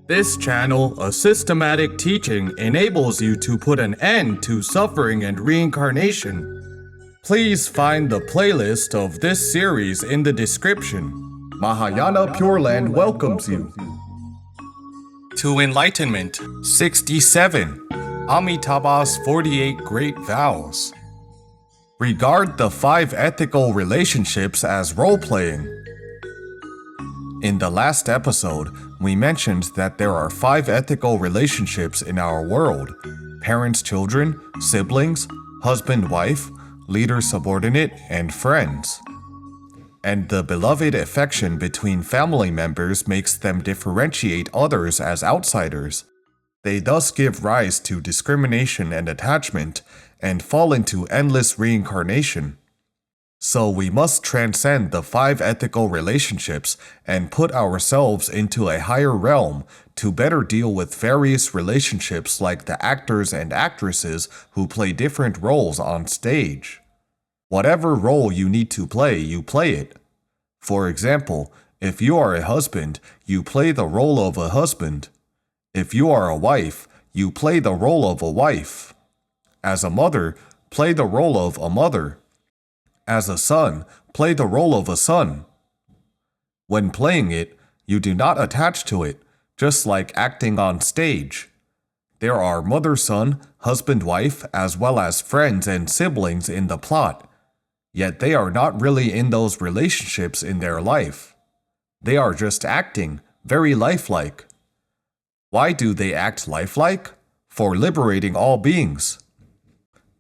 This channel, a systematic teaching, enables you to put an end to suffering and reincarnation. Please find the playlist of this series in the description. Mahayana Pure Land welcomes you. To Enlightenment 67. Amitabha's 48 Great Vows. Regard the 5 ethical relationships as role-playing. In the last episode, we mentioned that there are 5 ethical relationships in our world: parents-children, siblings, husband-wife, leader-subordinate, and friends. And the beloved affection between family members makes them differentiate others as outsiders. They thus give rise to discrimination and attachment, and fall into endless reincarnation. So we must transcend the 5 ethical relationships and put ourselves into a higher realm to better deal with various relationships like the actors and actresses who play different roles on stage. Whatever role you need to play, you play it. For example, if you are a husband, you play the role of a husband. If you are a wife, you play the role of a wife. As a mother, play the role of a mother. As a son, play the role of a son. When playing it, you do not attach to it, just like acting on stage. There are mother-son, husband-wife, as well as friends and siblings in the plot, yet they are not really in those relationships in their life. They are just acting, very lifelike. Why do they act lifelike? For liberating all beings.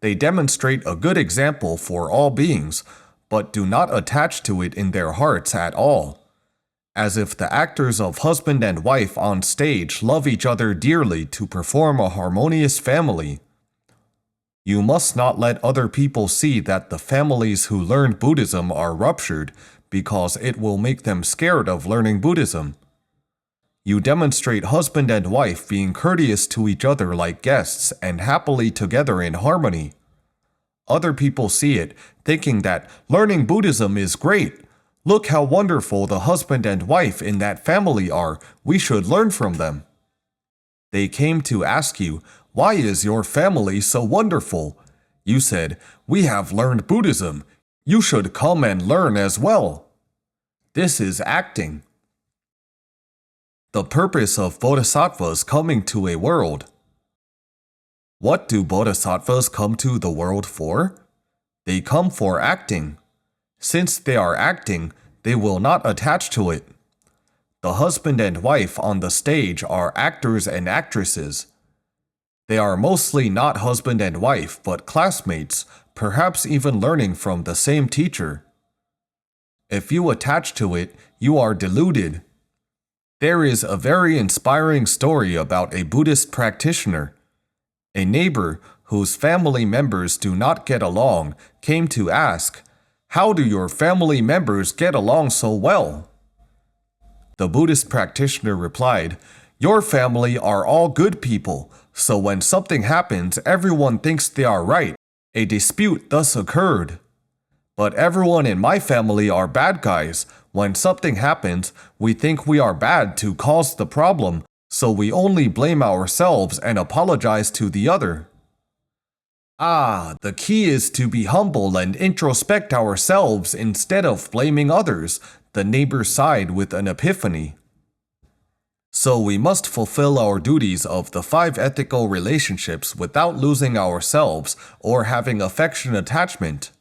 They demonstrate a good example for all beings, but do not attach to it in their hearts at all. As if the actors of husband and wife on stage love each other dearly to perform a harmonious family. You must not let other people see that the families who learned Buddhism are ruptured, because it will make them scared of learning Buddhism. You demonstrate husband and wife being courteous to each other like guests and happily together in harmony. Other people see it, thinking that learning Buddhism is great. Look how wonderful the husband and wife in that family are. We should learn from them. They came to ask you, "Why is your family so wonderful?" You said, "We have learned Buddhism. You should come and learn as well." This is acting. The purpose of bodhisattvas coming to a world. What do bodhisattvas come to the world for? They come for acting. Since they are acting, they will not attach to it. The husband and wife on the stage are actors and actresses. They are mostly not husband and wife, but classmates, perhaps even learning from the same teacher. If you attach to it, you are deluded. There is a very inspiring story about a Buddhist practitioner. A neighbor whose family members do not get along came to ask, "How do your family members get along so well?" The Buddhist practitioner replied, "Your family are all good people, so when something happens, everyone thinks they are right. A dispute thus occurred. But everyone in my family are bad guys. When something happens, we think we are bad to cause the problem, so we only blame ourselves and apologize to the other." The key is to be humble and introspect ourselves instead of blaming others, the neighbor sighed with an epiphany. So we must fulfill our duties of the 5 ethical relationships without losing ourselves or having affection attachment.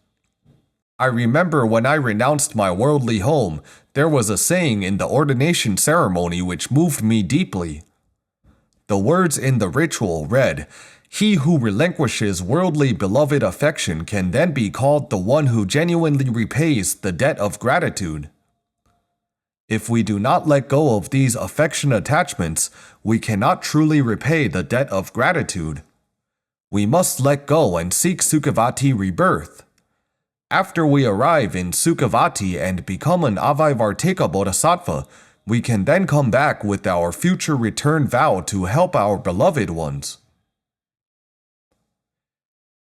I remember when I renounced my worldly home, there was a saying in the ordination ceremony which moved me deeply. The words in the ritual read, "He who relinquishes worldly beloved affection can then be called the one who genuinely repays the debt of gratitude." If we do not let go of these affection attachments, we cannot truly repay the debt of gratitude. We must let go and seek Sukhavati rebirth. After we arrive in Sukhavati and become an Avaivartika bodhisattva, we can then come back with our future return vow to help our beloved ones.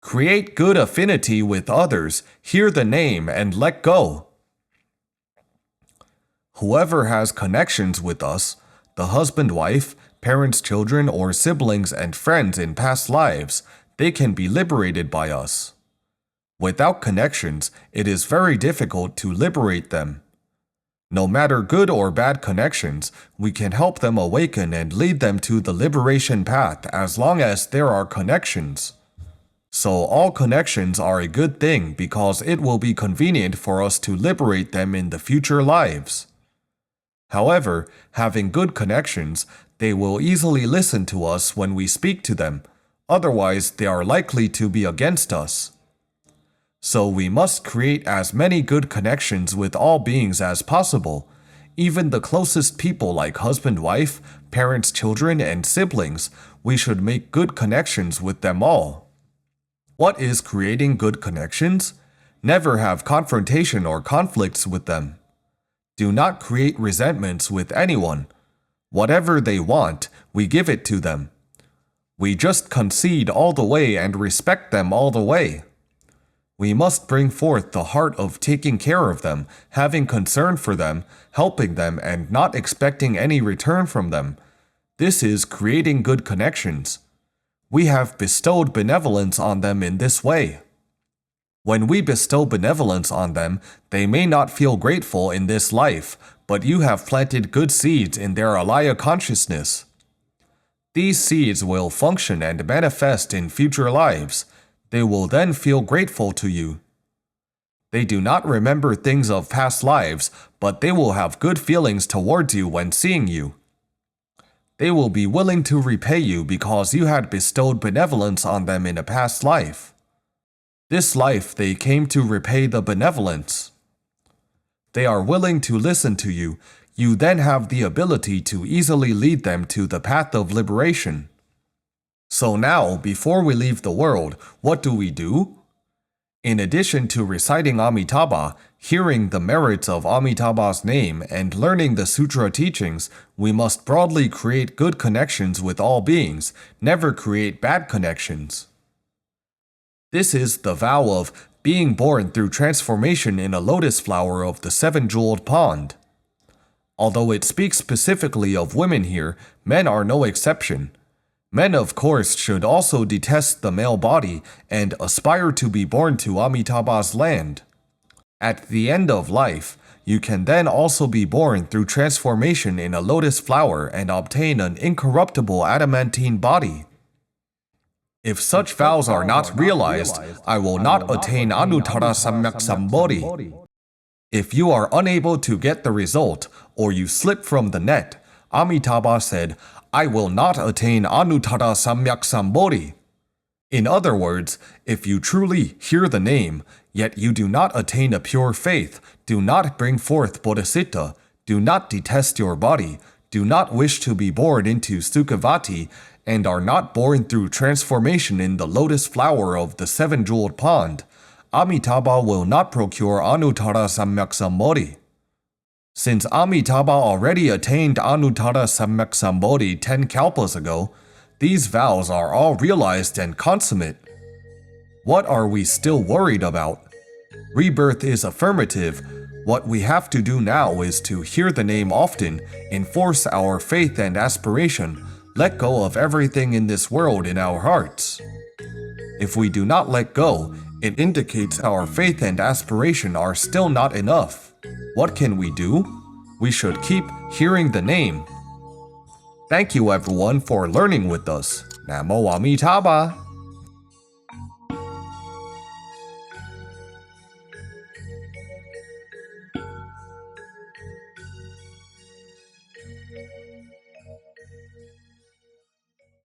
Create good affinity with others, hear the name, and let go. Whoever has connections with us, the husband-wife, parents, children, or siblings and friends in past lives, they can be liberated by us. Without connections, it is very difficult to liberate them. No matter good or bad connections, we can help them awaken and lead them to the liberation path as long as there are connections. So all connections are a good thing because it will be convenient for us to liberate them in the future lives. However, having good connections, they will easily listen to us when we speak to them, otherwise they are likely to be against us. So we must create as many good connections with all beings as possible, even the closest people like husband, wife, parents, children, and siblings. We should make good connections with them all. What is creating good connections? Never have confrontation or conflicts with them. Do not create resentments with anyone. Whatever they want, we give it to them. We just concede all the way and respect them all the way. We must bring forth the heart of taking care of them, having concern for them, helping them, and not expecting any return from them. This is creating good connections. We have bestowed benevolence on them in this way. When we bestow benevolence on them, they may not feel grateful in this life, but you have planted good seeds in their alaya consciousness. These seeds will function and manifest in future lives. They will then feel grateful to you. They do not remember things of past lives, but they will have good feelings towards you when seeing you. They will be willing to repay you because you had bestowed benevolence on them in a past life. This life they came to repay the benevolence. They are willing to listen to you. You then have the ability to easily lead them to the path of liberation. So now, before we leave the world, what do? In addition to reciting Amitabha, hearing the merits of Amitabha's name, and learning the sutra teachings, we must broadly create good connections with all beings, never create bad connections. This is the vow of being born through transformation in a lotus flower of the seven-jeweled pond. Although it speaks specifically of women here, men are no exception. Men, of course, should also detest the male body and aspire to be born to Amitabha's land. At the end of life, you can then also be born through transformation in a lotus flower and obtain an incorruptible adamantine body. If such vows are not realized, I will not attain Anuttara Samyak Sambodhi. If you are unable to get the result, or you slip from the net, Amitabha said, I will not attain Anuttara Samyak Sambodhi. In other words, if you truly hear the name, yet you do not attain a pure faith, do not bring forth Bodhisattva, do not detest your body, do not wish to be born into Sukhavati, and are not born through transformation in the lotus flower of the seven-jeweled pond, Amitabha will not procure Anuttara Samyak Sambodhi. Since Amitabha already attained Anuttara Samyak Sambodhi 10 kalpas ago, these vows are all realized and consummate. What are we still worried about? Rebirth is affirmative. What we have to do now is to hear the name often, enforce our faith and aspiration, let go of everything in this world in our hearts. If we do not let go, it indicates our faith and aspiration are still not enough. What can we do? We should keep hearing the name. Thank you everyone for learning with us. Namo Amitabha.